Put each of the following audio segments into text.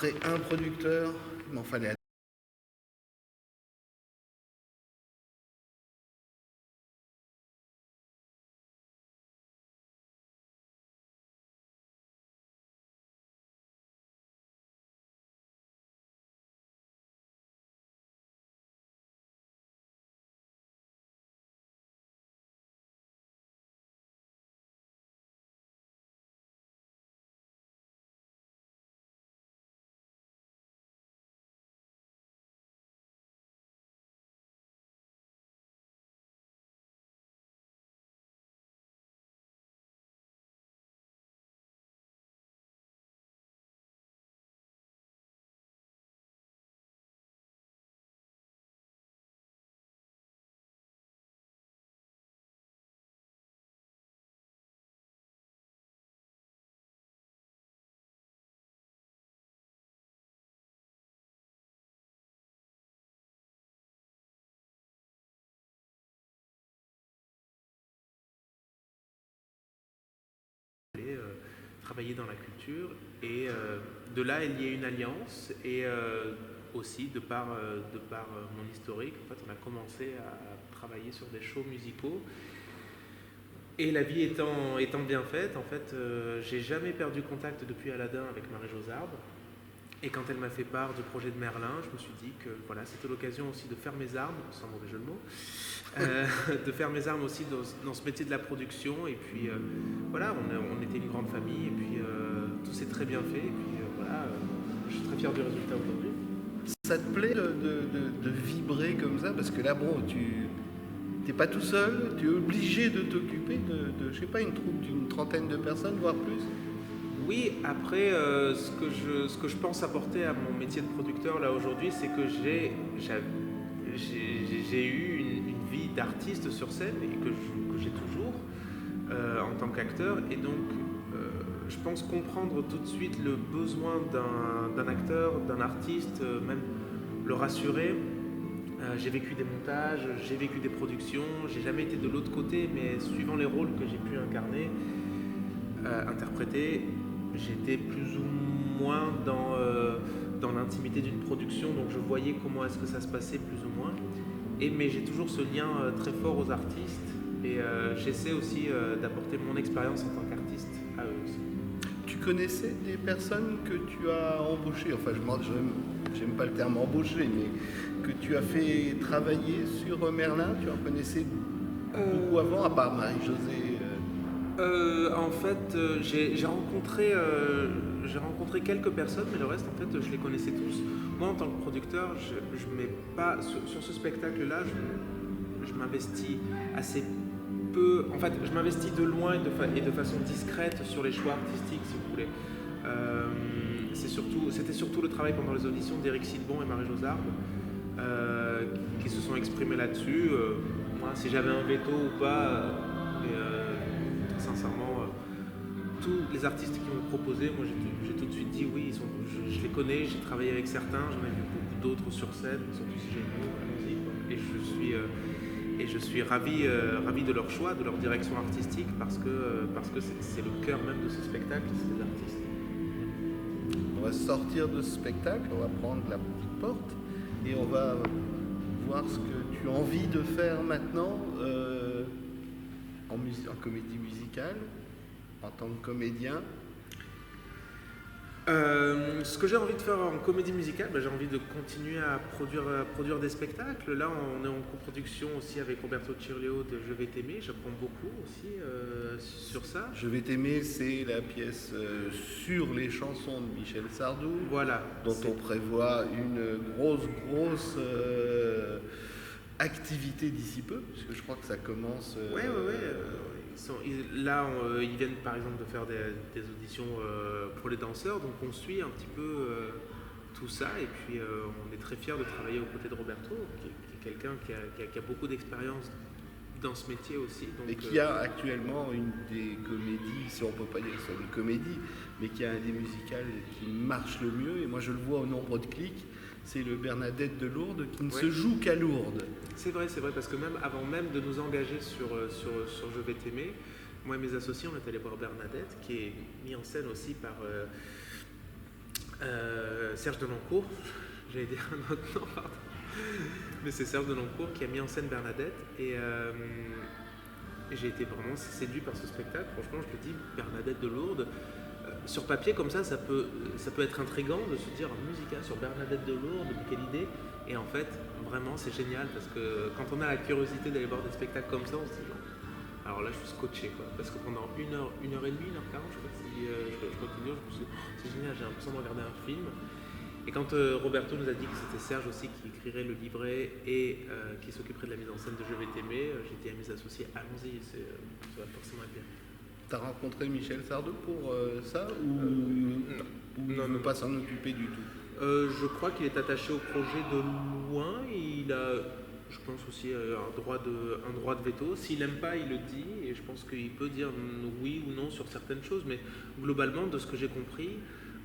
Après un producteur, il m'en fallait. Travailler dans la culture et de là il y a une alliance et aussi de par mon historique en fait on a commencé à travailler sur des shows musicaux et la vie étant bien faite en fait j'ai jamais perdu contact depuis Aladdin avec Marie-Josée Arbre et quand elle m'a fait part du projet de Merlin je me suis dit que voilà c'était l'occasion aussi de faire mes armes sans mauvais jeu de mots de faire mes armes aussi dans ce métier de la production et puis voilà on était une grande famille et puis tout s'est très bien fait et puis voilà je suis très fier du résultat aujourd'hui. Ça te plaît de vibrer comme ça? Parce que là, bon, tu t'es pas tout seul, tu es obligé de t'occuper je sais pas, une troupe d'une trentaine de personnes, voire plus. Oui, après, ce que je pense apporter à mon métier de producteur là aujourd'hui, c'est que j'ai eu une vie d'artiste sur scène et que j'ai toujours en tant qu'acteur. Et donc, je pense comprendre tout de suite le besoin d'un acteur, d'un artiste, même le rassurer. J'ai vécu des montages, j'ai vécu des productions, j'ai jamais été de l'autre côté, mais suivant les rôles que j'ai pu incarner, interpréter, j'étais plus ou moins dans l'intimité d'une production, donc je voyais comment est-ce que ça se passait plus ou moins. Mais j'ai toujours ce lien très fort aux artistes et j'essaie aussi d'apporter mon expérience en tant qu'artiste à eux aussi. Tu connaissais des personnes que tu as embauchées, enfin, j'aime pas le terme embauché, mais que tu as fait travailler sur Merlin, tu en connaissais beaucoup avant, à part Marie-Josée. En fait, j'ai rencontré quelques personnes, mais le reste, en fait, je les connaissais tous. Moi, en tant que producteur, je mets pas sur ce spectacle-là, je m'investis assez peu. En fait, je m'investis de loin et de façon discrète sur les choix artistiques, si vous voulez. C'était surtout le travail pendant les auditions d'Éric Sidbon et Marie-Josée Arbre qui se sont exprimés là-dessus. Moi, si j'avais un veto ou pas, sincèrement, tous les artistes qui m'ont proposé, moi j'ai tout de suite dit oui, je les connais, j'ai travaillé avec certains, j'en ai vu beaucoup d'autres sur scène, ils sont tous géniaux, allons-y, quoi. Et je suis ravi de leur choix, de leur direction artistique, parce que c'est le cœur même de ce spectacle, c'est les artistes. On va sortir de ce spectacle, on va prendre la petite porte et on va voir ce que tu as envie de faire maintenant en comédie musicale, en tant que comédien. Ce que j'ai envie de faire en comédie musicale, j'ai envie de continuer à produire des spectacles. Là, on est en coproduction aussi avec Roberto Cirleo de Je vais t'aimer. J'apprends beaucoup aussi sur ça. Je vais t'aimer, c'est la pièce sur les chansons de Michel Sardou, Voilà. dont on prévoit une grosse activité d'ici peu, parce que je crois que ça commence. Ouais. Ils viennent par exemple de faire des auditions pour les danseurs, donc on suit un petit peu tout ça, et puis on est très fiers de travailler aux côtés de Roberto, qui est quelqu'un qui a beaucoup d'expérience dans ce métier aussi. Donc, et qui a actuellement une des comédies, si on peut pas dire que c'est une comédie, mais qui a un des musicales qui marche le mieux, et moi je le vois au nombre de clics, c'est le Bernadette de Lourdes qui ne se joue qu'à Lourdes. C'est vrai, parce que même avant même de nous engager sur Je vais t'aimer, moi et mes associés, on est allés voir Bernadette, qui est mis en scène aussi par Serge Denoncourt, j'allais dire un autre nom, pardon. Mais c'est Serge Denoncourt qui a mis en scène Bernadette et j'ai été vraiment séduit par ce spectacle. Franchement, je le dis, Bernadette de Lourdes, sur papier comme ça peut être intriguant de se dire musical sur Bernadette de Lourdes, quelle idée. Et en fait, vraiment, c'est génial parce que quand on a la curiosité d'aller voir des spectacles comme ça, on se dit genre, alors là, je suis scotché quoi. Parce que pendant 1h30, 1h40, je sais pas si je continue, je me suis dit, c'est génial, j'ai l'impression de regarder un film. Et quand Roberto nous a dit que c'était Serge aussi qui écrirait le livret et qui s'occuperait de la mise en scène de Je vais t'aimer, j'ai dit à mes associés, allons-y, ça va forcément être bien. T'as rencontré Michel Sardou pour ça ou il ne veut pas s'en occuper du tout? Je crois qu'il est attaché au projet de loin. Il a, je pense aussi, un droit de veto. S'il n'aime pas, il le dit. Et je pense qu'il peut dire oui ou non sur certaines choses. Mais globalement, de ce que j'ai compris,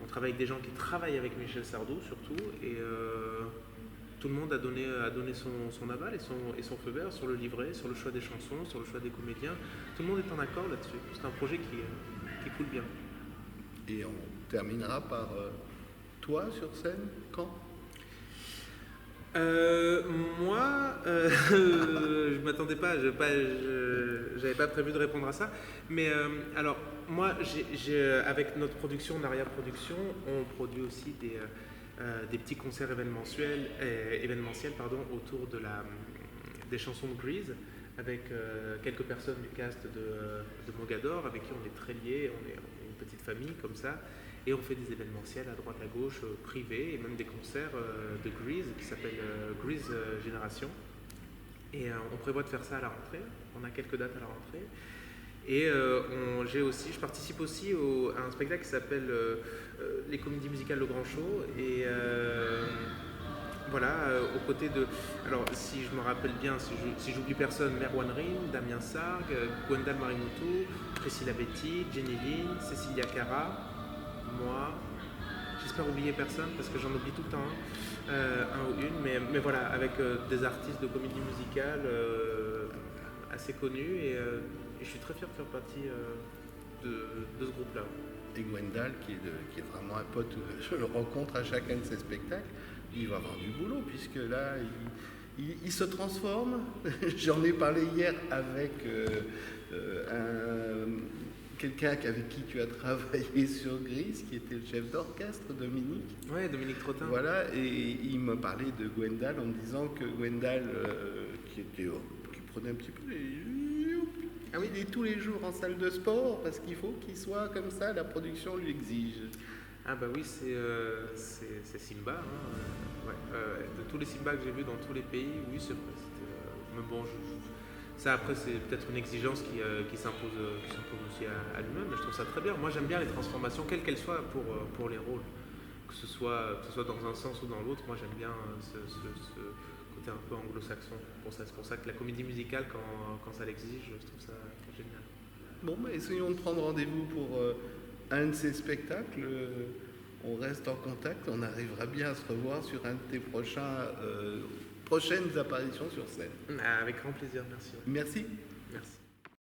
on travaille avec des gens qui travaillent avec Michel Sardou surtout. Et tout le monde a donné son aval et son feu vert sur le livret, sur le choix des chansons, sur le choix des comédiens. Tout le monde est en accord là-dessus. C'est un projet qui coule bien. Et on terminera par toi sur scène, quand? Moi, je m'attendais pas, j'avais pas prévu de répondre à ça. Mais alors, moi, avec notre production, Naria Production, on produit aussi des petits concerts événementiels autour des chansons de Grease, avec quelques personnes du cast de Mogador, avec qui on est très liés, on est une petite famille comme ça. Et on fait des événementiels à droite à gauche, privés, et même des concerts de Grease qui s'appellent Grease Génération. Et on prévoit de faire ça à la rentrée. On a quelques dates à la rentrée. Et je participe aussi à un spectacle qui s'appelle Les Comédies Musicales Le Grand Show. Et voilà, aux côtés de... Alors, si je me rappelle bien, si j'oublie personne, Merwan Rin, Damien Sargue, Gwendal Marimutu, Priscilla Betty, Jenny Lynn, Cecilia Cara, moi, j'espère oublier personne parce que j'en oublie tout le temps un ou une, mais voilà, avec des artistes de comédie musicale assez connus et je suis très fier de faire partie de ce groupe-là. Et Gwendal, qui est vraiment un pote, je le rencontre à chacun de ses spectacles, il va avoir du boulot puisque là, il se transforme. J'en ai parlé hier avec quelqu'un avec qui tu as travaillé sur Grease, qui était le chef d'orchestre, Dominique. Ouais, Dominique Trottin. Voilà, et il me parlait de Gwendal en me disant que Gwendal, qui prenait un petit peu il est tous les jours en salle de sport parce qu'il faut qu'il soit comme ça, la production lui exige. Ah bah oui, c'est Simba. Hein. De tous les Simba que j'ai vus dans tous les pays, oui c'est vrai. Mais bon, ça après c'est peut-être une exigence qui s'impose aussi à lui-même, mais je trouve ça très bien. Moi j'aime bien les transformations, quelles qu'elles soient pour les rôles, que ce soit dans un sens ou dans l'autre. Moi j'aime bien ce côté un peu anglo-saxon. C'est pour ça que la comédie musicale, quand ça l'exige, je trouve ça génial. Bon, bah, essayons de prendre rendez-vous pour un de ces spectacles. On reste en contact, on arrivera bien à se revoir sur un de tes prochaines apparitions sur scène. Avec grand plaisir, merci. Merci. Merci.